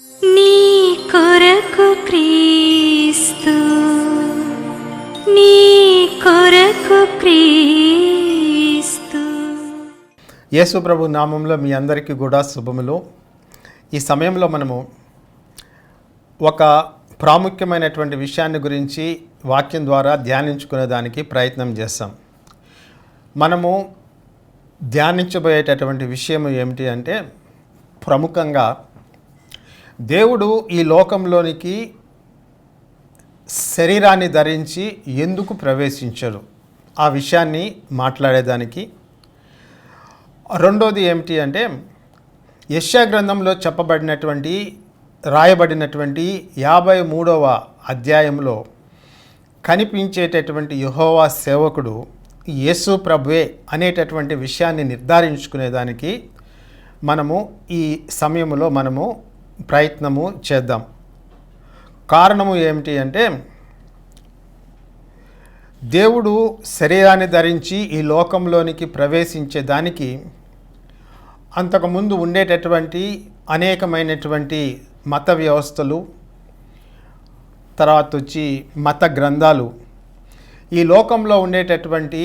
నీ కొరకు క్రీస్తు, నీ కొరకు క్రీస్తు. యేసు ప్రభు నామంలో మీ అందరికీ కూడా శుభములు. ఈ సమయంలో మనము ఒక ప్రాముఖ్యమైనటువంటి విషయాన్ని గురించి వాక్యం ద్వారా ధ్యానించుకునే దానికి ప్రయత్నం చేస్తాం. మనము ధ్యానించబోయేటటువంటి విషయం ఏమిటి అంటే, ప్రముఖంగా దేవుడు ఈ లోకంలోనికి శరీరాన్ని ధరించి ఎందుకు ప్రవేశించరు ఆ విషయాన్ని మాట్లాడేదానికి. రెండోది ఏమిటి అంటే, యెషయా గ్రంథంలో రాయబడినటువంటి 53వ అధ్యాయంలో కనిపించేటటువంటి యెహోవా సేవకుడు యేసు ప్రభువే అనేటటువంటి విషయాన్ని నిర్ధారించుకునేదానికి మనము ఈ సమయంలో ప్రయత్నము చేద్దాం. కారణము ఏమిటి అంటే, దేవుడు శరీరాన్ని ధరించి ఈ లోకంలోనికి ప్రవేశించేదానికి అంతకుముందు ఉండేటటువంటి అనేకమైనటువంటి మత వ్యవస్థలు, తర్వాత వచ్చి మత గ్రంథాలు ఈ లోకంలో ఉండేటటువంటి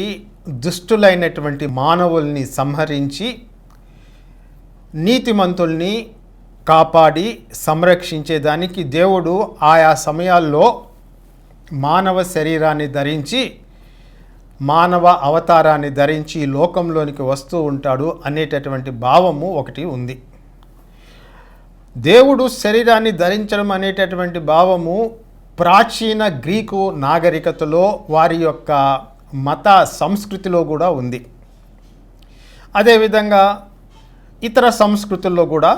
దుష్టులైనటువంటి మానవుల్ని సంహరించి నీతిమంతుల్ని కాపాడి సంరక్షించేదానికి దేవుడు ఆయా సమయాల్లో మానవ శరీరాన్ని ధరించి, మానవ అవతారాన్ని ధరించి ఈ లోకంలోనికి వస్తూ ఉంటాడు అనేటటువంటి భావము ఒకటి ఉంది. దేవుడు శరీరాన్ని ధరించడం అనేటటువంటి భావము ప్రాచీన గ్రీకు నాగరికతలో, వారి యొక్క మత సంస్కృతిలో కూడా ఉంది. అదేవిధంగా ఇతర సంస్కృతుల్లో కూడా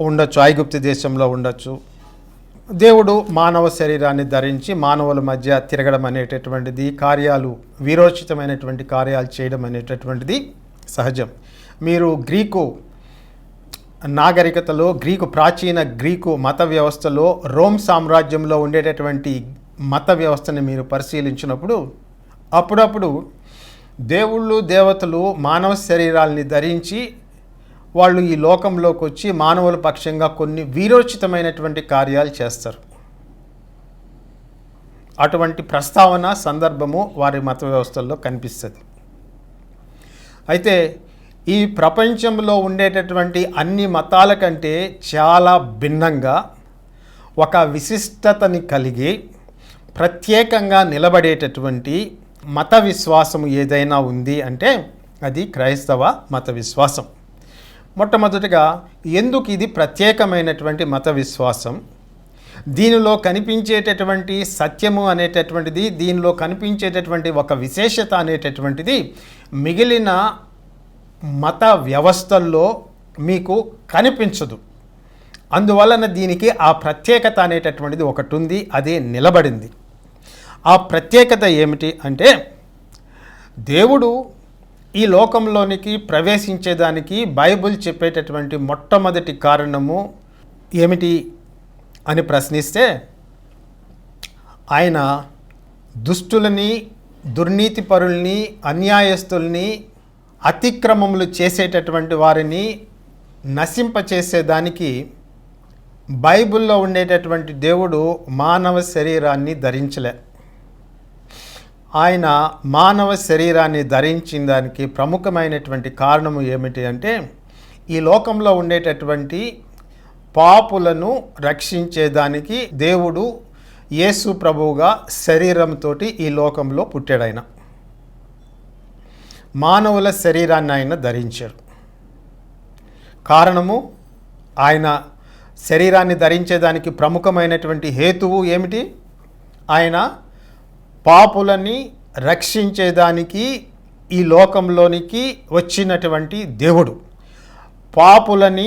ఉండొచ్చు. ఐగుప్తు దేశంలో ఉండొచ్చు. దేవుడు మానవ శరీరాన్ని ధరించి మానవుల మధ్య తిరగడం అనేటటువంటిది, కార్యాలు, వీరోచితమైనటువంటి కార్యాలు చేయడం అనేటటువంటిది సహజం. మీరు గ్రీకు నాగరికతలో, ప్రాచీన గ్రీకు మత వ్యవస్థలో, రోమ్ సామ్రాజ్యంలో ఉండేటటువంటి మత వ్యవస్థని మీరు పరిశీలించినప్పుడు అప్పుడప్పుడు దేవుళ్ళు, దేవతలు మానవ శరీరాల్ని ధరించి వాళ్ళు ఈ లోకంలోకి వచ్చి మానవుల పక్షంగా కొన్ని వీరోచితమైనటువంటి కార్యాలు చేస్తారు. అటువంటి ప్రస్తావన, సందర్భము వారి మత వ్యవస్థల్లో కనిపిస్తుంది. అయితే ఈ ప్రపంచంలో ఉండేటటువంటి అన్ని మతాల కంటే చాలా భిన్నంగా ఒక విశిష్టతని కలిగి ప్రత్యేకంగా నిలబడేటటువంటి మత విశ్వాసం ఏదైనా ఉంది అంటే అది క్రైస్తవ మత విశ్వాసం. మొట్టమొదటిగా ఎందుకు ఇది ప్రత్యేకమైనటువంటి మత విశ్వాసం? దీనిలో కనిపించేటటువంటి సత్యము అనేటటువంటిది, దీనిలో కనిపించేటటువంటి ఒక విశేషత అనేటటువంటిది మిగిలిన మత వ్యవస్థల్లో మీకు కనిపించదు. అందువలన దీనికి ఆ ప్రత్యేకత అనేటటువంటిది ఒకటి ఉంది, అదే నిలబడింది. ఆ ప్రత్యేకత ఏమిటి అంటే, దేవుడు ఈ లోకంలోనికి ప్రవేశించేదానికి బైబిల్ చెప్పేటటువంటి మొట్టమొదటి కారణము ఏమిటి అని ప్రశ్నిస్తే, ఆయన దుష్టులని, దుర్నీతిపరుల్ని, అన్యాయస్తుల్ని, అతిక్రమములు చేసేటటువంటి వారిని నశింపచేసేదానికి బైబిల్లో ఉండేటటువంటి దేవుడు మానవ శరీరాన్ని ధరించలే. ఆయన మానవ శరీరాన్ని ధరించిన దానికి ప్రముఖమైనటువంటి కారణము ఏమిటి అంటే, ఈ లోకంలో ఉండేటటువంటి పాపులను రక్షించేదానికి దేవుడు యేసు ప్రభువుగా శరీరంతో ఈ లోకంలో పుట్టాడు. ఆయన మానవుల శరీరాన్ని ఆయన ధరించారు. కారణము, ఆయన శరీరాన్ని ధరించేదానికి ప్రముఖమైనటువంటి హేతువు ఏమిటి? ఆయన పాపులని రక్షించేదానికి ఈ లోకంలోనికి వచ్చినటువంటి దేవుడు. పాపులని,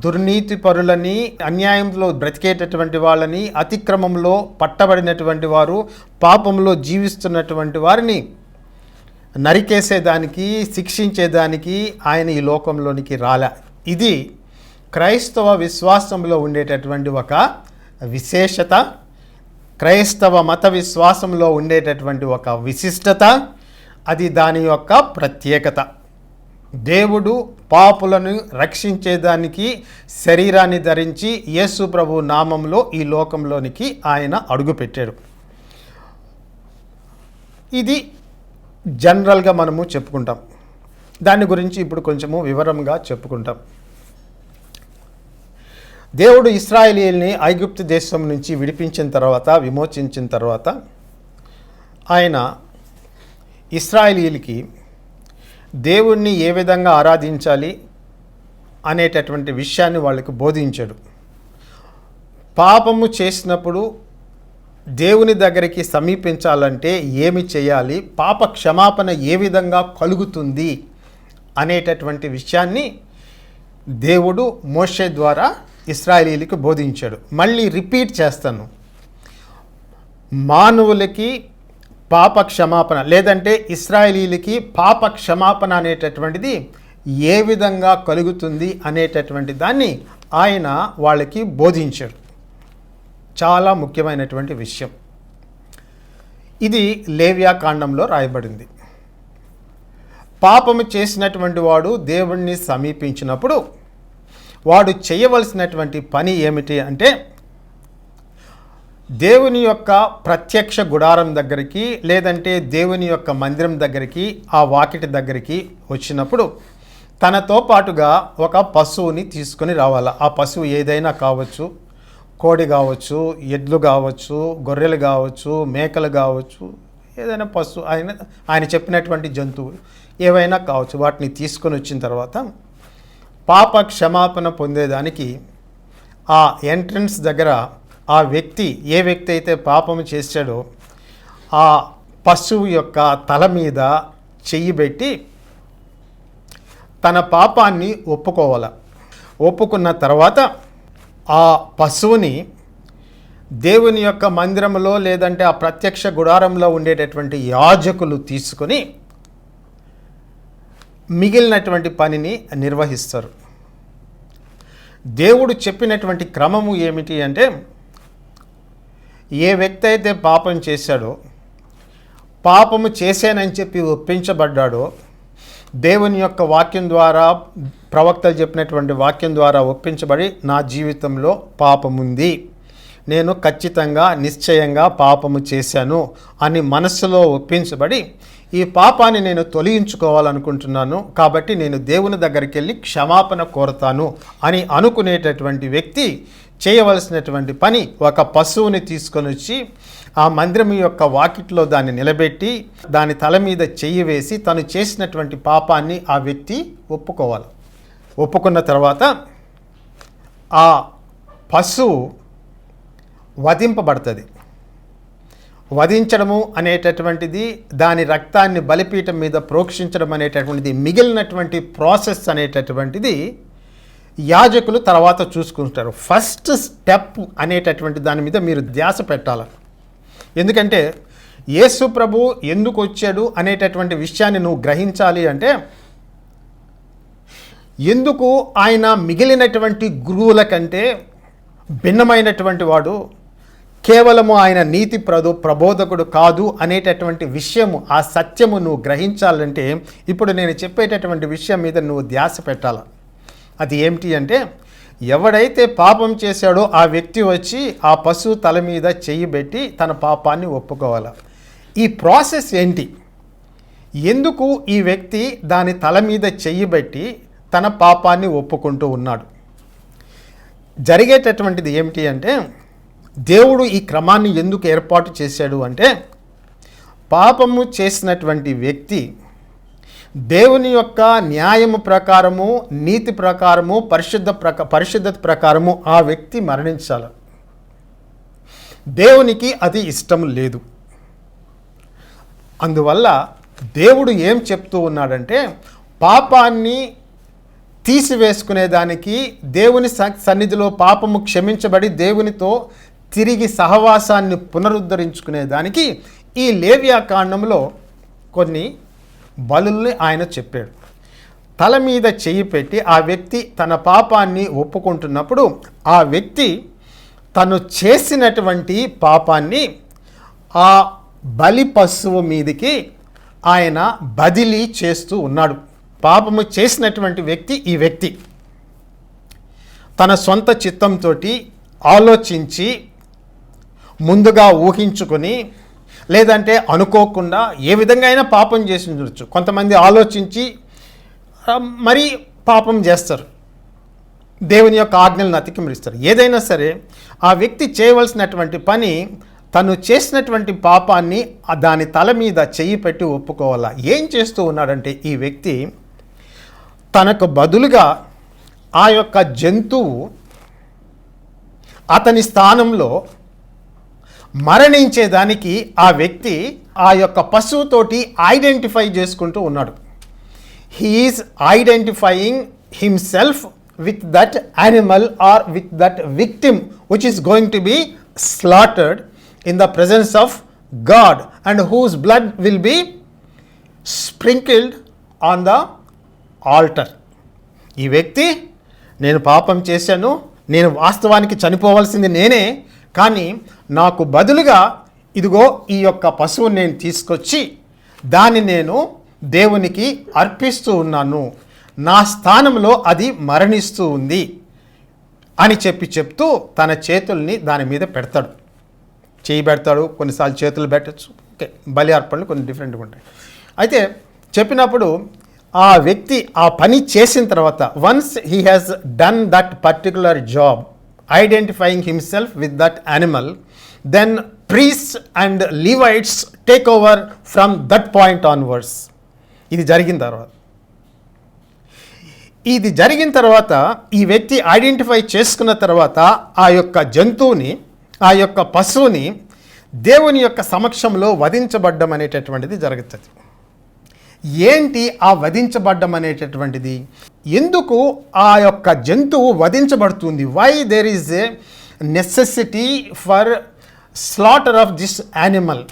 దుర్నీతిపరులని, అన్యాయంలో బ్రతికేటటువంటి వాళ్ళని, అతిక్రమంలో పట్టబడినటువంటి వారు, పాపంలో జీవిస్తున్నటువంటి వారిని నరికేసేదానికి, శిక్షించేదానికి ఆయన ఈ లోకంలోనికి రాలే. ఇది క్రైస్తవ విశ్వాసంలో ఉండేటటువంటి ఒక విశేషత, క్రైస్తవ మత విశ్వాసంలో ఉండేటటువంటి ఒక విశిష్టత, అది దాని యొక్క ప్రత్యేకత. దేవుడు పాపులను రక్షించేదానికి శరీరాన్ని ధరించి యేసు ప్రభు నామంలో ఈ లోకంలోనికి ఆయన అడుగుపెట్టాడు. ఇది జనరల్గా మనము చెప్పుకుంటాం. దాని గురించి ఇప్పుడు కొంచెము వివరంగా చెప్పుకుంటాం. దేవుడు ఇశ్రాయేలీయుల్ని ఐగుప్తు దేశం నుంచి విడిపించిన తర్వాత, విమోచించిన తర్వాత ఆయన ఇశ్రాయేలీయులకి దేవుణ్ణి ఏ విధంగా ఆరాధించాలి అనేటటువంటి విషయాన్ని వాళ్ళకి బోధించాడు. పాపము చేసినప్పుడు దేవుని దగ్గరికి సమీపించాలంటే ఏమి చేయాలి, పాప క్షమాపణ ఏ విధంగా కలుగుతుంది అనేటటువంటి విషయాన్ని దేవుడు మోషే ద్వారా ఇశ్రాయేలీయులకు బోధించాడు. మళ్ళీ రిపీట్ చేస్తాను. మానవులకి పాప క్షమాపణ లేదంటే ఇశ్రాయేలీయులకి పాప క్షమాపణ అనేటటువంటిది ఏ విధంగా కలుగుతుంది అనేటటువంటి దాన్ని ఆయన వాళ్ళకి బోధించాడు. చాలా ముఖ్యమైనటువంటి విషయం. ఇది లేవ్యాకాండంలో రాయబడింది. పాపము చేసినటువంటి వాడు దేవుణ్ణి సమీపించినప్పుడు వాడు చేయవలసినటువంటి పని ఏమిటి అంటే, దేవుని యొక్క ప్రత్యక్ష గుడారం దగ్గరికి లేదంటే దేవుని యొక్క మందిరం దగ్గరికి, ఆ వాకిటి దగ్గరికి వచ్చినప్పుడు తనతో పాటుగా ఒక పశువుని తీసుకొని రావాలి. ఆ పశువు ఏదైనా కావచ్చు, కోడి కావచ్చు, ఎడ్లు కావచ్చు, గొర్రెలు కావచ్చు, మేకలు కావచ్చు, ఏదైనా పశువు, ఆయన చెప్పినటువంటి జంతువులు ఏవైనా కావచ్చు. వాటిని తీసుకొని వచ్చిన తర్వాత పాప క్షమాపణ పొందేదానికి ఆ ఎంట్రన్స్ దగ్గర ఆ వ్యక్తి, ఏ వ్యక్తి అయితే పాపము చేశాడో ఆ పశువు యొక్క తల మీద చెయ్యి పెట్టి తన పాపాన్ని ఒప్పుకోవాలి. ఒప్పుకున్న తర్వాత ఆ పశువుని దేవుని యొక్క మందిరంలో లేదంటే ఆ ప్రత్యక్ష గుడారంలో ఉండేటటువంటి యాజకులు తీసుకొని మిగిలినటువంటి పనిని నిర్వహిస్తారు. దేవుడు చెప్పినటువంటి క్రమము ఏమిటి అంటే, ఏ వ్యక్తి అయితే పాపం చేశాడో, పాపము చేశానని చెప్పి ఒప్పించబడ్డాడో, దేవుని యొక్క వాక్యం ద్వారా, ప్రవక్తలు చెప్పినటువంటి వాక్యం ద్వారా ఒప్పించబడి నా జీవితంలో పాపముంది, నేను ఖచ్చితంగా నిశ్చయంగా పాపము చేశాను అని మనస్సులో ఒప్పించబడి ఈ పాపాన్ని నేను తొలగించుకోవాలనుకుంటున్నాను, కాబట్టి నేను దేవుని దగ్గరికి వెళ్ళి క్షమాపణ కోరతాను అని అనుకునేటటువంటి వ్యక్తి చేయవలసినటువంటి పని, ఒక పశువుని తీసుకొని వచ్చి ఆ మందిరం యొక్క వాకిట్లో దాన్ని నిలబెట్టి దాని తల మీద చెయ్యి వేసి తను చేసినటువంటి పాపాన్ని ఆ వ్యక్తి ఒప్పుకోవాలి. ఒప్పుకున్న తర్వాత ఆ పశువు వధింపబడుతుంది. వధించడము అనేటటువంటిది, దాని రక్తాన్ని బలిపీఠం మీద ప్రోక్షించడం అనేటటువంటిది, మిగిలినటువంటి ప్రాసెస్ అనేటటువంటిది యాజకులు తర్వాత చూసుకుంటారు. ఫస్ట్ స్టెప్ అనేటటువంటి దాని మీద మీరు ధ్యాస పెట్టాలి. ఎందుకంటే యేసు ప్రభు ఎందుకు వచ్చాడు అనేటటువంటి విషయాన్ని నువ్వు గ్రహించాలి అంటే, ఎందుకు ఆయన మిగిలినటువంటి గురువుల కంటే భిన్నమైనటువంటి వాడు, కేవలము ఆయన నీతి ప్రబోధకుడు కాదు అనేటటువంటి విషయము, ఆ సత్యము నువ్వు గ్రహించాలంటే ఇప్పుడు నేను చెప్పేటటువంటి విషయం మీద నువ్వు ధ్యాస పెట్టాలి. అది ఏమిటి అంటే, ఎవడైతే పాపం చేశాడో ఆ వ్యక్తి వచ్చి ఆ పశువు తల మీద చెయ్యి పెట్టి తన పాపాన్ని ఒప్పుకోవాలి. ఈ ప్రాసెస్ ఏంటి? ఎందుకు ఈ వ్యక్తి దాని తల మీద చెయ్యి పెట్టి తన పాపాన్ని ఒప్పుకుంటూ ఉన్నాడు? జరిగేటటువంటిది ఏమిటి అంటే, దేవుడు ఈ క్రమాన్ని ఎందుకు ఏర్పాటు చేశాడు అంటే, పాపము చేసినటువంటి వ్యక్తి దేవుని యొక్క న్యాయము ప్రకారము, నీతి ప్రకారము, పరిశుద్ధత ప్రకారము ఆ వ్యక్తి మరణించాలి. దేవునికి అది ఇష్టం లేదు. అందువల్ల దేవుడు ఏం చెప్తూ ఉన్నాడంటే, పాపాన్ని తీసివేసుకునేదానికి, దేవుని సన్నిధిలో పాపము క్షమించబడి దేవునితో తిరిగి సహవాసాన్ని పునరుద్ధరించుకునేదానికి ఈ లేవ్యాకాండంలో కొన్ని బలుల్ని ఆయన చెప్పాడు. తల మీద చెయ్యి పెట్టి ఆ వ్యక్తి తన పాపాన్ని ఒప్పుకుంటున్నప్పుడు ఆ వ్యక్తి తను చేసినటువంటి పాపాన్ని ఆ బలి పశువు మీదికి ఆయన బదిలీ చేస్తూ ఉన్నాడు. పాపము చేసినటువంటి వ్యక్తి ఈ వ్యక్తి తన సొంత చిత్తంతో ఆలోచించి ముందుగా ఊహించుకొని లేదంటే అనుకోకుండా ఏ విధంగా అయినా పాపం చేసి ఉండొచ్చు. కొంతమంది ఆలోచించి మరీ పాపం చేస్తారు, దేవుని యొక్క ఆజ్ఞలను అతిక్రమిస్తారు. ఏదైనా సరే ఆ వ్యక్తి చేయవలసినటువంటి పని తను చేసినటువంటి పాపాన్ని దాని తల మీద చెయ్యి పెట్టి ఒప్పుకోవాలా. ఏం చేస్తూ ఉన్నాడంటే ఈ వ్యక్తి తనకు బదులుగా ఆ యొక్క జంతువు అతని స్థానంలో మరణించేదానికి ఆ వ్యక్తి ఆ యొక్క పశువుతోటి ఐడెంటిఫై చేసుకుంటూ ఉన్నాడు. He is identifying himself with that animal or with that victim which is going to be slaughtered in the presence of God and whose blood will be sprinkled on the altar. ఈ వ్యక్తి నేను పాపం చేశాను, నేను వాస్తవానికి చనిపోవాల్సింది నేనే, కానీ నాకు బదులుగా ఇదిగో ఈ యొక్క పశువుని నేను తీసుకొచ్చి దాన్ని నేను దేవునికి అర్పిస్తూ ఉన్నాను, నా స్థానంలో అది మరణిస్తూ ఉంది అని చెప్తూ తన చేతుల్ని దాని మీద పెడతాడు. చేయి పెడతాడు, కొన్నిసార్లు చేతులు పెట్టచ్చు. ఓకే, బలి అర్పణలు కొన్ని డిఫరెంట్గా ఉంటాయి. అయితే చెప్పినప్పుడు ఆ వ్యక్తి ఆ పని చేసిన తర్వాత once he has done that particular job identifying himself with that animal, then priest and Levites take over from that point onwards. ఇది జరిగిన తర్వాత ఈ వ్యక్తి ఐడెంటిఫై చేసుకున్న తర్వాత ఆ యొక్క జంతువుని, ఆ యొక్క పశువుని దేవుని యొక్క సమక్షంలో వధించబడ్డం అనేటటువంటిది జరుగుతుంది. ఏంటి ఆ వధించబడ్డం అనేటటువంటిది? ఎందుకు ఆ యొక్క జంతువు వధించబడుతుంది? Why there is a necessity for slaughter of this animal?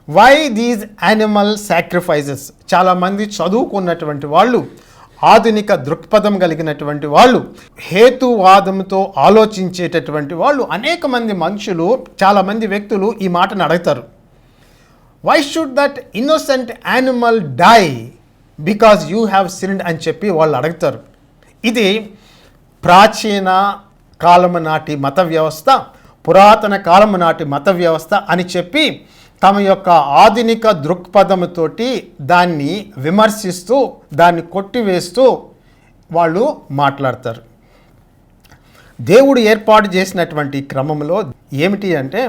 Why these animal sacrifices? చాలామంది చదువుకున్నటువంటి వాళ్ళు, ఆధునిక దృక్పథం కలిగినటువంటి వాళ్ళు, హేతువాదంతో ఆలోచించేటటువంటి వాళ్ళు, అనేక మంది మనుషులు, చాలామంది వ్యక్తులు ఈ మాటను అడుగుతారు. Why should that innocent animal die because you have sinned అని చెప్పి వాళ్ళు అడుగుతారు. ఇది ప్రాచీన కాలము నాటి మత వ్యవస్థ, పురాతన కాలము నాటి మత వ్యవస్థ అని చెప్పి తమ యొక్క ఆధునిక దృక్పథంతోటి దాన్ని విమర్శిస్తూ దాన్ని కొట్టివేస్తూ వాళ్ళు మాట్లాడతారు. దేవుడు ఏర్పాటు చేసినటువంటి క్రమంలో ఏమిటి అంటే,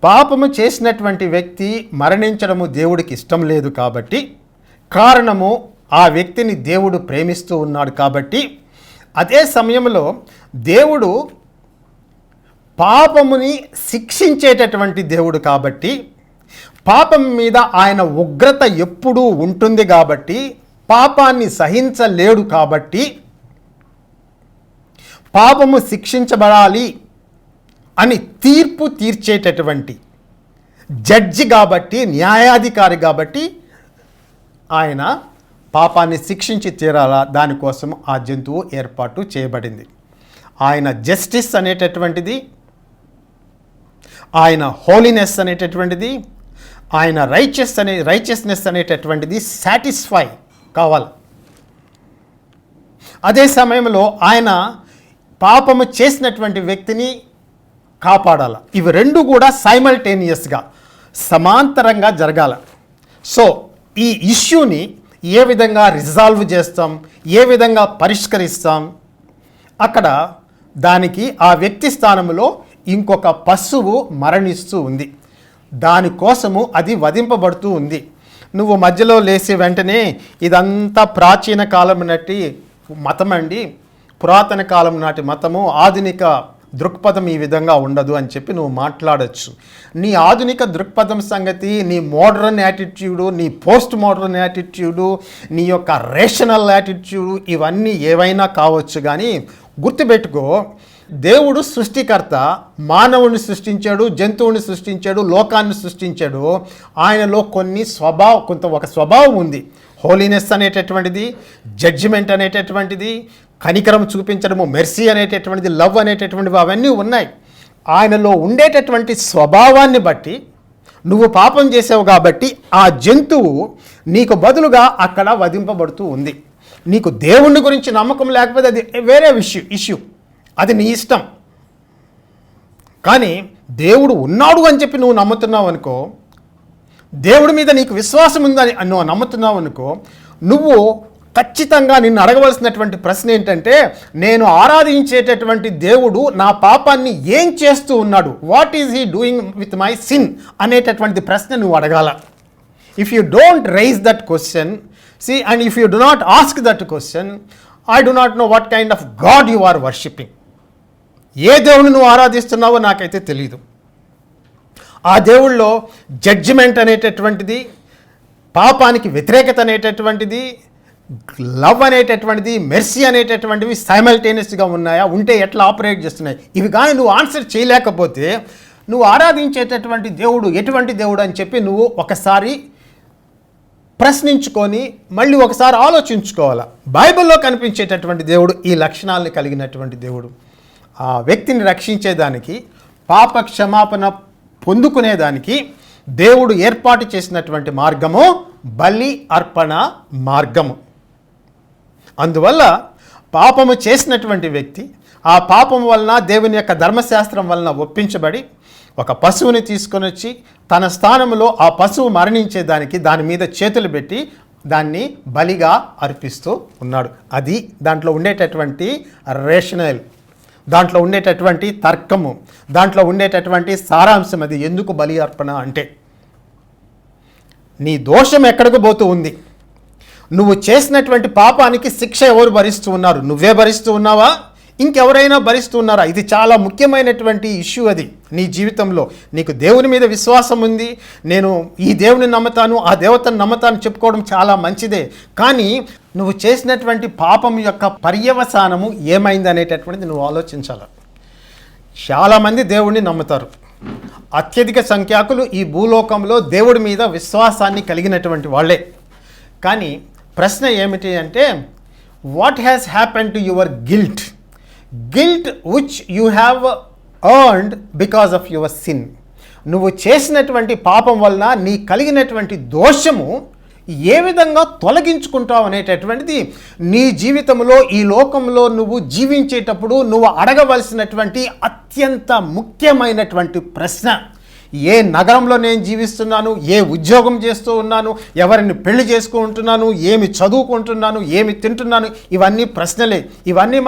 పాపము చేసినటువంటి వ్యక్తి మరణించడము దేవుడికి ఇష్టం లేదు కాబట్టి, కారణము ఆ వ్యక్తిని దేవుడు ప్రేమిస్తూ ఉన్నాడు కాబట్టి, అదే సమయంలో దేవుడు పాపముని శిక్షించేటటువంటి దేవుడు కాబట్టి, పాపం మీద ఆయన ఉగ్రత ఎప్పుడూ ఉంటుంది కాబట్టి, పాపాన్ని సహించలేడు కాబట్టి, పాపము శిక్షించబడాలి అని తీర్పు తీర్చేటటువంటి జడ్జి కాబట్టి, న్యాయాధికారి కాబట్టి ఆయన పాపాన్ని శిక్షించి తీరాలా, దానికోసం ఆ జంతువు ఏర్పాటు చేయబడింది. ఆయన జస్టిస్ అనేటటువంటిది, ఆయన హోలీనెస్ అనేటటువంటిది, ఆయన రైచియస్నెస్ అనేటటువంటిది సాటిస్ఫై కావాలి. అదే సమయంలో ఆయన పాపము చేసినటువంటి వ్యక్తిని కాపాడాలి. ఇవి రెండు కూడా సైమల్టేనియస్గా సమాంతరంగా జరగాల. సో ఈ ఇష్యూని ఏ విధంగా రిజాల్వ్ చేస్తాం, ఏ విధంగా పరిష్కరిస్తాం? అక్కడ దానికి ఆ వ్యక్తి స్థానంలో ఇంకొక పశువు మరణిస్తూ ఉంది, దానికోసము అది వధింపబడుతూ ఉంది. నువ్వు మధ్యలో లేచి వెంటనే ఇదంతా ప్రాచీన కాలం నాటి మతం అండి, పురాతన కాలం నాటి మతము, ఆధునిక దృక్పథం ఈ విధంగా ఉండదు అని చెప్పి నువ్వు మాట్లాడచ్చు. నీ ఆధునిక దృక్పథం సంగతి, నీ మోడర్న్ యాటిట్యూడు, నీ పోస్ట్ మోడర్న్ యాటిట్యూడు, నీ యొక్క రేషనల్ యాటిట్యూడు, ఇవన్నీ ఏవైనా కావచ్చు. కానీ గుర్తుపెట్టుకో, దేవుడు సృష్టికర్త, మానవుని సృష్టించాడు, జంతువుని సృష్టించాడు, లోకాన్ని సృష్టించాడు. ఆయనలో కొంత ఒక స్వభావం ఉంది. హోలీనెస్ అనేటటువంటిది, జడ్జిమెంట్ అనేటటువంటిది, కనికరం చూపించడము, మెర్సీ అనేటటువంటిది, లవ్ అనేటటువంటివి అవన్నీ ఉన్నాయి. ఆయనలో ఉండేటటువంటి స్వభావాన్ని బట్టి నువ్వు పాపం చేసావు కాబట్టి ఆ జంతువు నీకు బదులుగా అక్కడ వధింపబడుతూ ఉంది. నీకు దేవుని గురించి నమ్మకం లేకపోతే అది వేరే ఇష్యూ, అది నీ ఇష్టం. కానీ దేవుడు ఉన్నాడు అని చెప్పి నువ్వు నమ్ముతున్నావు అనుకో, దేవుడి మీద నీకు విశ్వాసం ఉందని నువ్వు నమ్ముతున్నావు అనుకో, నువ్వు ఖచ్చితంగా నిన్ను అడగవలసినటువంటి ప్రశ్న ఏంటంటే, నేను ఆరాధించేటటువంటి దేవుడు నా పాపాన్ని ఏం చేస్తూ ఉన్నాడు, what is he doing with my sin అనేటటువంటి ప్రశ్న నువ్వు అడగాల. If you don't raise that question, see, and if you do not ask that question, I do not know what kind of God you are worshipping. ఏ దేవుని నువ్వు ఆరాధిస్తున్నావో నాకైతే తెలీదు. ఆ దేవుళ్ళో judgement అనేటటువంటిది, పాపానికి వ్యతిరేకత అనేటటువంటిది, లవ్ అనేటటువంటిది, మెర్సీ అనేటటువంటివి సైమల్టేనియస్గా ఉన్నాయా, ఉంటే ఎట్లా ఆపరేట్ చేస్తున్నాయి, ఇవి కానీ నువ్వు ఆన్సర్ చేయలేకపోతే నువ్వు ఆరాధించేటటువంటి దేవుడు ఎటువంటి దేవుడు అని చెప్పి నువ్వు ఒకసారి ప్రశ్నించుకొని మళ్ళీ ఒకసారి ఆలోచించుకోవాలి. బైబిల్లో కనిపించేటటువంటి దేవుడు ఈ లక్షణాలను కలిగినటువంటి దేవుడు. ఆ వ్యక్తిని రక్షించేదానికి, పాప క్షమాపణ పొందుకునేదానికి దేవుడు ఏర్పాటు చేసినటువంటి మార్గము బలి అర్పణ మార్గము. అందువల్ల పాపము చేసినటువంటి వ్యక్తి ఆ పాపం వలన దేవుని యొక్క ధర్మశాస్త్రం వలన ఒప్పించబడి ఒక పశువుని తీసుకొని వచ్చి తన స్థానంలో ఆ పశువు మరణించేదానికి దాని మీద చేతులు పెట్టి దాన్ని బలిగా అర్పిస్తూ ఉన్నాడు. అది దాంట్లో ఉండేటటువంటి రేషనల్, దాంట్లో ఉండేటటువంటి తర్కము, దాంట్లో ఉండేటటువంటి సారాంశం. అది ఎందుకు బలి అర్పణ అంటే, నీ దోషం ఎక్కడికి పోతూ ఉంది, నువ్వు చేసినటువంటి పాపానికి శిక్ష ఎవరు భరిస్తూ ఉన్నారు, నువ్వే భరిస్తూ ఉన్నావా, ఇంకెవరైనా భరిస్తూ ఉన్నారా? ఇది చాలా ముఖ్యమైనటువంటి ఇష్యూ. అది నీ జీవితంలో నీకు దేవుని మీద విశ్వాసం ఉంది, నేను ఈ దేవుని నమ్ముతాను, ఆ దేవతను నమ్ముతాను చెప్పుకోవడం చాలా మంచిదే. కానీ నువ్వు చేసినటువంటి పాపం యొక్క పర్యవసానము ఏమైంది అనేటటువంటిది నువ్వు ఆలోచించాలి. చాలామంది దేవుడిని నమ్ముతారు. అత్యధిక సంఖ్యాకులు ఈ భూలోకంలో దేవుడి మీద విశ్వాసాన్ని కలిగినటువంటి వాళ్ళే. కానీ ప్రశ్న ఏమిటి అంటే, what has happen to your guilt which you have earned because of your sin. నువ్వు చేసినటువంటి పాపం వలన నీ కలిగినటువంటి దోషము ఏ విధంగా తొలగించుకుంటావు అనేటటువంటిది నీ జీవితంలో, ఈ లోకంలో నువ్వు జీవించేటప్పుడు నువ్వు అడగవలసినటువంటి అత్యంత ముఖ్యమైనటువంటి ప్రశ్న. ఏ నగరంలో నేను జీవిస్తున్నాను, ఏ ఉద్యోగం చేస్తూ ఉన్నాను, ఎవరిని పెళ్లి చేసుకుంటున్నాను, ఏమి చదువుకుంటున్నాను, ఏమి తింటున్నాను, ఇవన్నీ ప్రశ్నలే. ఇవన్నీ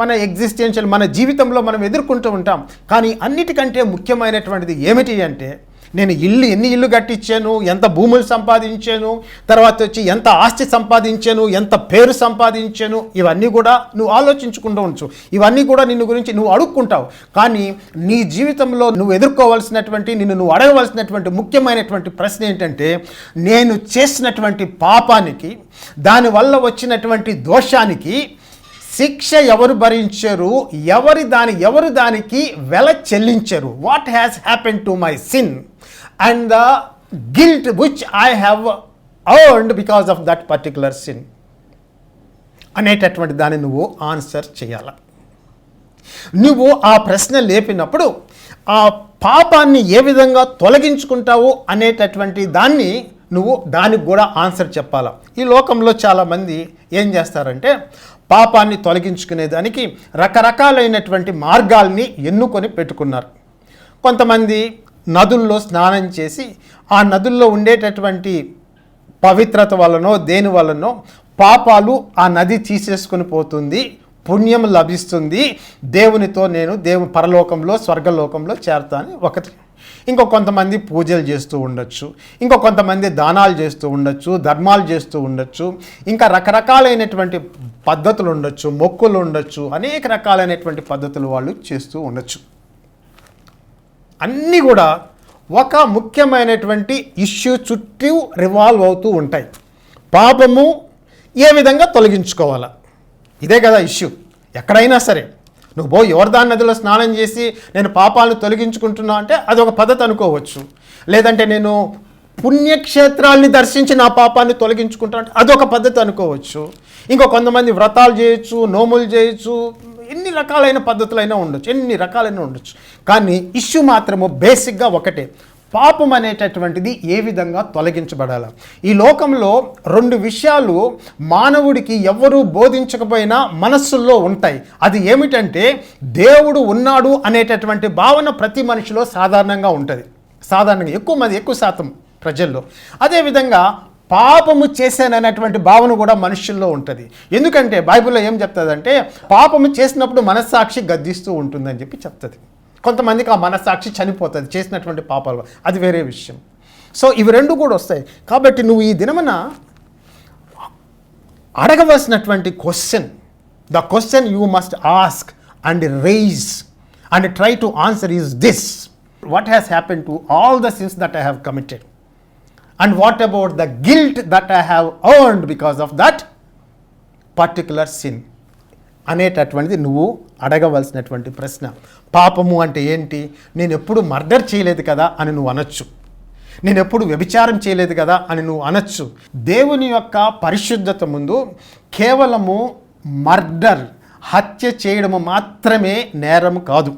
మన ఎగ్జిస్టెన్షియల్, మన జీవితంలో మనం ఎదుర్కొంటూ ఉంటాం. కానీ అన్నిటికంటే ముఖ్యమైనటువంటిది ఏమిటి అంటే, నేను ఎన్ని ఇల్లు కట్టించాను, ఎంత భూములు సంపాదించాను, తర్వాత వచ్చి ఎంత ఆస్తి సంపాదించాను, ఎంత పేరు సంపాదించాను, ఇవన్నీ కూడా నువ్వు ఆలోచించుకుంటూ ఉంచు. ఇవన్నీ కూడా నిన్ను గురించి నువ్వు అడుక్కుంటావు. కానీ నీ జీవితంలో నువ్వు ఎదుర్కోవాల్సినటువంటి, నువ్వు అడగవలసినటువంటి ముఖ్యమైనటువంటి ప్రశ్న ఏంటంటే, నేను చేసినటువంటి పాపానికి, దానివల్ల వచ్చినటువంటి దోషానికి శిక్ష ఎవరు భరించారు, ఎవరు దానికి వెల చెల్లించారు. What has happen to my sin and the guilt which I have earned because of that particular sin అనేటటువంటి దాన్ని నువ్వు ఆన్సర్ చేయాల. నువ్వు ఆ ప్రశ్న లేపినప్పుడు ఆ పాపాన్ని ఏ విధంగా తొలగించుకుంటావు అనేటటువంటి దాన్ని నువ్వు దానికి కూడా ఆన్సర్ చెప్పాలా. ఈ లోకంలో చాలామంది ఏం చేస్తారంటే, పాపాన్ని తొలగించుకునేదానికి రకరకాలైనటువంటి మార్గాల్ని ఎన్నుకొని పెట్టుకున్నారు. కొంతమంది నదుల్లో స్నానం చేసి ఆ నదుల్లో ఉండేటటువంటి పవిత్రత వలనో దేని వలనో పాపాలు ఆ నది తీసేసుకొని పోతుంది, పుణ్యం లభిస్తుంది, దేవునితో నేను పరలోకంలో స్వర్గలోకంలో చేరతాను ఒకటి. కొంతమంది పూజలు చేస్తూ ఉండొచ్చు, కొంతమంది దానాలు చేస్తూ ఉండొచ్చు, ధర్మాలు చేస్తూ ఉండొచ్చు, ఇంకా రకరకాలైనటువంటి పద్ధతులు ఉండొచ్చు, మొక్కులు ఉండొచ్చు, అనేక రకాలైనటువంటి పద్ధతులు వాళ్ళు చేస్తూ ఉండొచ్చు. అన్నీ కూడా ఒక ముఖ్యమైనటువంటి ఇష్యూ చుట్టూ రివాల్వ్ అవుతూ ఉంటాయి. పాపము ఏ విధంగా తొలగించుకోవాలా, ఇదే కదా ఇష్యూ. ఎక్కడైనా సరే నువ్వు యోర్దాను నదిలో స్నానం చేసి నేను పాపాలను తొలగించుకుంటున్నా అంటే అదొక పద్ధతి అనుకోవచ్చు. లేదంటే నేను పుణ్యక్షేత్రాల్ని దర్శించి నా పాపాన్ని తొలగించుకుంటా అంటే అదొక పద్ధతి అనుకోవచ్చు. కొంతమంది వ్రతాలు చేయొచ్చు, నోములు చేయొచ్చు, ఎన్ని రకాలైన పద్ధతులైనా ఉండొచ్చు, ఎన్ని రకాలైన ఉండొచ్చు. కానీ ఇష్యూ మాత్రము బేసిక్గా ఒకటే, పాపం అనేటటువంటిది ఏ విధంగా తొలగించబడాలి. ఈ లోకంలో 2 విషయాలు మానవుడికి ఎవ్వరూ బోధించకపోయినా మనస్సుల్లో ఉంటాయి. అది ఏమిటంటే దేవుడు ఉన్నాడు అనేటటువంటి భావన ప్రతి మనిషిలో సాధారణంగా ఉంటుంది. సాధారణంగా ఎక్కువ శాతం ప్రజల్లో. అదేవిధంగా పాపము చేశాననేటువంటి భావన కూడా మనుషుల్లో ఉంటుంది. ఎందుకంటే బైబిల్లో ఏం చెప్తుందంటే పాపము చేసినప్పుడు మనస్సాక్షి గద్దిస్తూ ఉంటుందని చెప్పి చెప్తుంది. కొంతమందికి ఆ మనస్సాక్షి చనిపోతుంది చేసినటువంటి పాపాలు, అది వేరే విషయం. సో ఇవి 2 కూడా వస్తాయి. కాబట్టి నువ్వు ఈ దినమున అడగవలసినటువంటి the question you must ask and raise and try to answer is this: what has happen to all the sins that I have committed? And what about the guilt that I have earned because of that particular sin? అనేటటువంటిది నువ్వు అడగవలసినటువంటి ప్రశ్న. పాపము అంటే ఏంటి? నేను ఎప్పుడు murder చేయలేదు కదా అని నువ్వు అనొచ్చు. నేను ఎప్పుడు వ్యభిచారం చేయలేదు కదా అని నువ్వు అనొచ్చు. దేవుని యొక్క పరిశుద్ధత ముందు కేవలము మర్డర్, హత్య చేయడము మాత్రమే నేరం కాదు.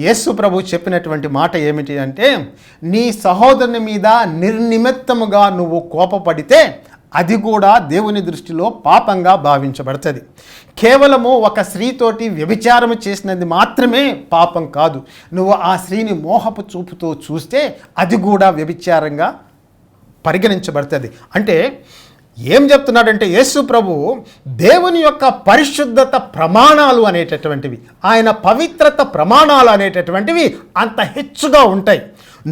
యేసు ప్రభు చెప్పినటువంటి మాట ఏమిటి అంటే, నీ సహోదరుని మీద నిర్నిమిత్తముగా నువ్వు కోపపడితే అది కూడా దేవుని దృష్టిలో పాపంగా భావించబడుతుంది. కేవలము ఒక స్త్రీతోటి వ్యభిచారము చేసినది మాత్రమే పాపం కాదు. నువ్వు ఆ స్త్రీని మోహపు చూపుతో చూస్తే అది కూడా వ్యభిచారంగా పరిగణించబడుతుంది. అంటే ఏం చెప్తున్నాడంటే యేసు ప్రభు దేవుని యొక్క పరిశుద్ధత ప్రమాణాలు అనేటటువంటివి, ఆయన పవిత్రత ప్రమాణాలు అనేటటువంటివి అంత హెచ్చుగా ఉంటాయి.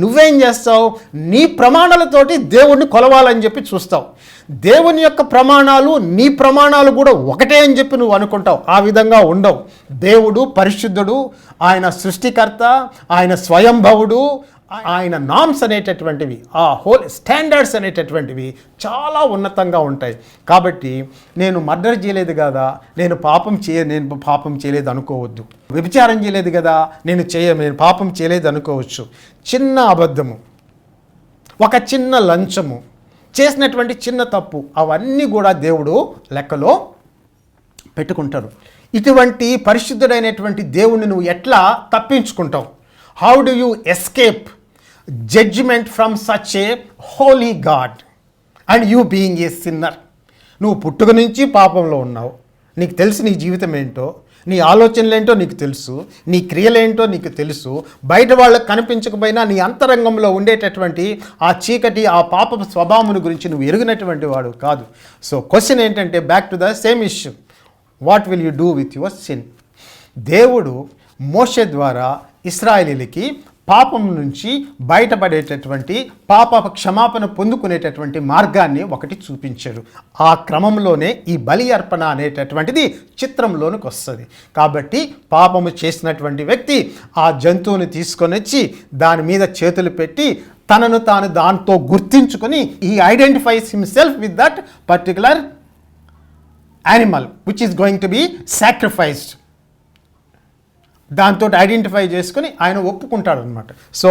నువ్వేం చేస్తావు? నీ ప్రమాణాలతోటి దేవుణ్ణి కొలవాలని చెప్పి చూస్తావు. దేవుని యొక్క ప్రమాణాలు నీ ప్రమాణాలు కూడా ఒకటే అని చెప్పి నువ్వు అనుకుంటావు. ఆ విధంగా ఉండవు. దేవుడు పరిశుద్ధుడు, ఆయన సృష్టికర్త, ఆయన స్వయంభవుడు, ఆయన నామ్స్ అనేటటువంటివి, ఆ హోల్ స్టాండర్డ్స్ అనేటటువంటివి చాలా ఉన్నతంగా ఉంటాయి. కాబట్టి నేను మర్డర్ చేయలేదు కదా, నేను పాపం చేయలేదు అనుకోవద్దు. వ్యభిచారం చేయలేదు కదా, నేను పాపం చేయలేదు అనుకోవచ్చు. చిన్న అబద్ధము, ఒక చిన్న లంచము, చేసినటువంటి చిన్న తప్పు, అవన్నీ కూడా దేవుడు లెక్కలో పెట్టుకుంటారు. ఇటువంటి పరిశుద్ధుడైనటువంటి దేవుణ్ణి నువ్వు ఎట్లా తప్పించుకుంటావు? How do you escape judgement from such a holy God and you being a sinner? నువ్వు పుట్టుక నుంచి పాపంలో ఉన్నావు. నీకు తెలుసు నీ జీవితం ఏంటో, నీ ఆలోచనలేంటో నీకు తెలుసు, నీ క్రియలేంటో నీకు తెలుసు. బయట వాళ్ళకు కనిపించకపోయినా నీ అంతరంగంలో ఉండేటటువంటి ఆ చీకటి, ఆ పాప స్వభావమును గురించి నువ్వు ఎరుగినటువంటి వాడు కాదు. సో క్వశ్చన్ ఏంటంటే, back to the same issue, what will you do with your sin? దేవుడు మోషే ద్వారా ఇశ్రాయేలీలకి పాపం నుంచి బయటపడేటటువంటి, పాప క్షమాపణ పొందుకునేటటువంటి మార్గాన్ని ఒకటి చూపించాడు. ఆ క్రమంలోనే ఈ బలి అర్పణ అనేటటువంటిది చిత్రంలోనికి వస్తుంది. కాబట్టి పాపము చేసినటువంటి వ్యక్తి ఆ జంతువుని తీసుకొని వచ్చి దాని మీద చేతులు పెట్టి తనను తాను దాంతో గుర్తించుకొని ఈ identifies himself with that particular animal which is going to be sacrificed. దాంతో ఐడెంటిఫై చేసుకుని ఆయన ఒప్పుకుంటాడు అనమాట. సో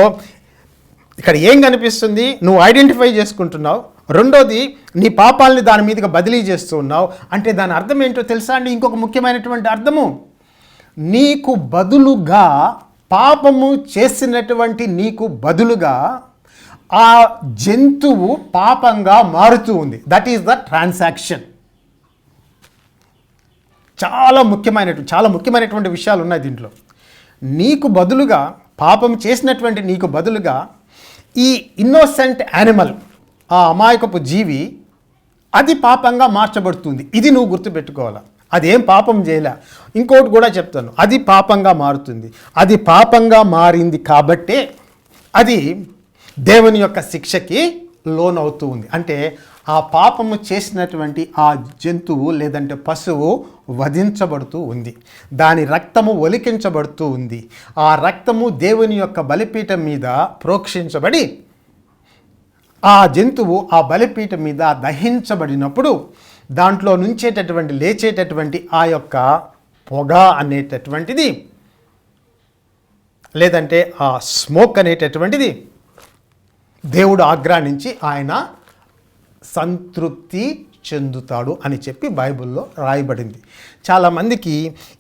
ఇక్కడ ఏం కనిపిస్తుంది? నువ్వు ఐడెంటిఫై చేసుకుంటున్నావు, రెండోది నీ పాపాలని దాని మీదగా బదిలీ చేస్తూ ఉన్నావు. అంటే దాని అర్థం ఏంటో తెలుసా అండి? ఇంకొక ముఖ్యమైనటువంటి అర్థము, నీకు బదులుగా, పాపము చేసినటువంటి నీకు బదులుగా ఆ జంతువు పాపంగా మారుతూ ఉంది. That is the transaction. చాలా ముఖ్యమైనటువంటి విషయాలు ఉన్నాయి దీంట్లో. నీకు బదులుగా, పాపం చేసినటువంటి నీకు బదులుగా ఈ ఇన్నోసెంట్ యానిమల్, ఆ అమాయకపు జీవి, అది పాపంగా మార్చబడుతుంది. ఇది నువ్వు గుర్తుపెట్టుకోవాలి. అదేం పాపం చేయలే. ఇంకోటి కూడా చెప్తాను, అది పాపంగా మారుతుంది. అది పాపంగా మారింది కాబట్టే అది దేవుని యొక్క శిక్షకి లోనవుతూ ఉంది. అంటే ఆ పాపము చేసినటువంటి ఆ జంతువు లేదంటే పశువు వధించబడుతూ ఉంది. దాని రక్తము ఒలికించబడుతూ ఉంది. ఆ రక్తము దేవుని యొక్క బలిపీఠం మీద ప్రోక్షించబడి ఆ జంతువు ఆ బలిపీఠం మీద దహించబడినప్పుడు దాంట్లో నుంచేటటువంటి లేచేటటువంటి ఆ యొక్క పొగ అనేటటువంటిది, లేదంటే ఆ స్మోక్ అనేటటువంటిది దేవుడు ఆగ్రహించి ఆయన సంతృప్తి చెందుతాడు అని చెప్పి బైబిల్లో రాయబడింది. చాలామందికి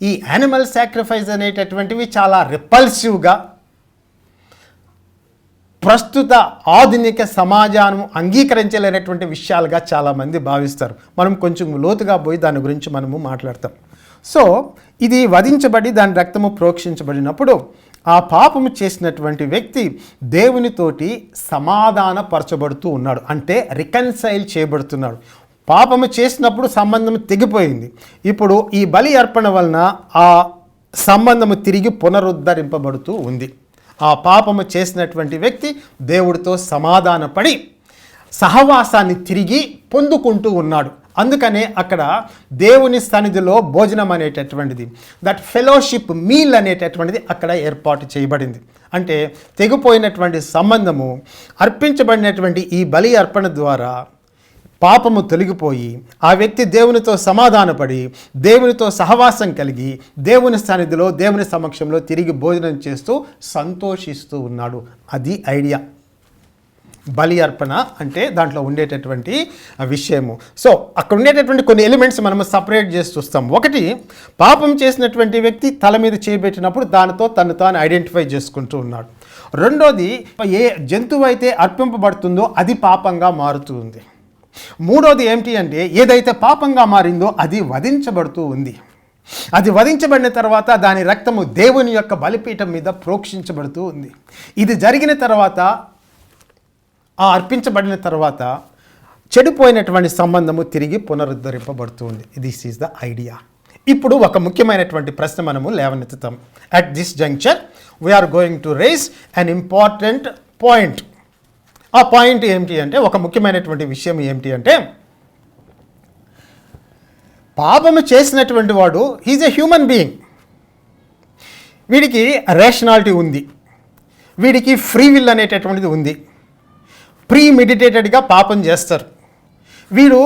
ఈ యానిమల్ సాక్రిఫైస్ అనేటటువంటివి చాలా రిపల్సివ్గా, ప్రస్తుత ఆధునిక సమాజాన్ని అంగీకరించలేనటువంటి విషయాలుగా చాలామంది భావిస్తారు. మనం కొంచెం లోతుగా పోయి దాని గురించి మనము మాట్లాడతాం. సో ఇది వధించబడి దాని రక్తము ప్రోక్షించబడినప్పుడు ఆ పాపము చేసినటువంటి వ్యక్తి దేవునితోటి సమాధానపరచబడుతూ ఉన్నాడు, అంటే రికన్సైల్ చేయబడుతున్నాడు. పాపము చేసినప్పుడు సంబంధం తెగిపోయింది. ఇప్పుడు ఈ బలి అర్పణ వలన ఆ సంబంధము తిరిగి పునరుద్ధరింపబడుతూ ఉంది. ఆ పాపము చేసినటువంటి వ్యక్తి దేవుడితో సమాధానపడి సహవాసాన్ని తిరిగి పొందుకుంటూ ఉన్నాడు. అందుకనే అక్కడ దేవుని సన్నిధిలో భోజనం అనేటటువంటిది, దట్ ఫెలోషిప్ మీల్ అనేటటువంటిది అక్కడ ఏర్పాటు చేయబడింది. అంటే తెగిపోయినటువంటి సంబంధము అర్పించబడినటువంటి ఈ బలి అర్పణ ద్వారా పాపము తొలగిపోయి ఆ వ్యక్తి దేవునితో సమాధానపడి దేవునితో సహవాసం కలిగి దేవుని సన్నిధిలో దేవుని సమక్షంలో తిరిగి భోజనం చేస్తూ సంతోషిస్తూ ఉన్నాడు. అది ఐడియా బలి అర్పణ అంటే దాంట్లో ఉండేటటువంటి విషయము. సో అక్కడ ఉండేటటువంటి కొన్ని ఎలిమెంట్స్ మనము సపరేట్ చేసి చూస్తాం. ఒకటి, పాపం చేసినటువంటి వ్యక్తి తల మీద చేయబెట్టినప్పుడు దానితో తను తాను ఐడెంటిఫై చేసుకుంటూ ఉన్నాడు. రెండోది, ఏ జంతువు అయితే అర్పింపబడుతుందో అది పాపంగా మారుతుంది. మూడోది ఏమిటి అంటే ఏదైతే పాపంగా మారిందో అది వధించబడుతూ ఉంది. అది వధించబడిన తర్వాత దాని రక్తము దేవుని యొక్క బలిపీఠం మీద ప్రోక్షించబడుతూ ఉంది. ఇది జరిగిన తర్వాత, ఆ అర్పించబడిన తర్వాత చెడిపోయినటువంటి సంబంధము తిరిగి పునరుద్ధరింపబడుతూ ఉంది. This is the idea. ఇప్పుడు ఒక ముఖ్యమైనటువంటి ప్రశ్న మనము లేవనెత్తుతాం. At this juncture we are going to raise an important point. ఆ పాయింట్ ఏమిటి అంటే, ఒక ముఖ్యమైనటువంటి విషయం ఏమిటి అంటే, పాపము చేసినటువంటి వాడు ఈజ్ ఎ హ్యూమన్ బీయింగ్. వీడికి రేషనాలిటీ ఉంది, వీడికి ఫ్రీ విల్ అనేటటువంటిది ఉంది. ప్రీమెడిటేటెడ్గా పాపం చేస్తారు. వీడు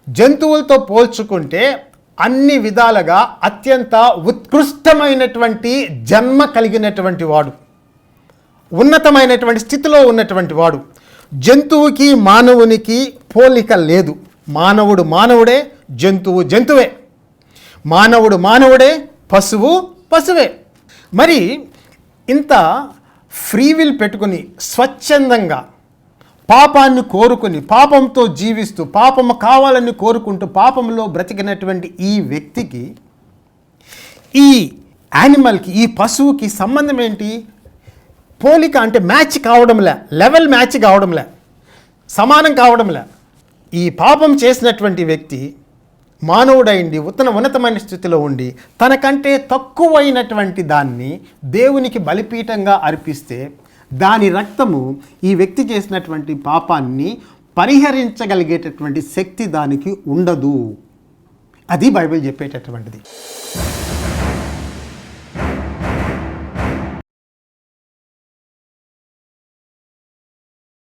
జంతువులతో పోల్చుకుంటే అన్ని విధాలుగా అత్యంత ఉత్కృష్టమైనటువంటి జన్మ కలిగినటువంటి వాడు, ఉన్నతమైనటువంటి స్థితిలో ఉన్నటువంటి వాడు. జంతువుకి మానవునికి పోలిక లేదు. మానవుడు మానవుడే, జంతువు జంతువే. మానవుడు మానవుడే, పశువు పశువే. మరి ఇంత ఫ్రీ విల్ పెట్టుకుని స్వచ్ఛందంగా పాపాన్ని కోరుకుని పాపంతో జీవిస్తూ పాపము కావాలని కోరుకుంటూ పాపంలో బ్రతికినటువంటి ఈ వ్యక్తికి, ఈ యానిమల్కి, ఈ పశువుకి సంబంధం ఏంటి? పోలిక అంటే మ్యాచ్ కావడంలే, లెవెల్ మ్యాచ్ కావడంలే, సమానం కావడంలే. ఈ పాపం చేసినటువంటి వ్యక్తి మానవుడైండి ఉన్నతమైన స్థితిలో ఉండి తనకంటే తక్కువైనటువంటి దాన్ని దేవునికి బలిపీఠంగా అర్పిస్తే దాని రక్తము ఈ వ్యక్తి చేసినటువంటి పాపాన్ని పరిహరించగలిగేటటువంటి శక్తి దానికి ఉండదు. అది బైబిల్ చెప్పేటటువంటిది.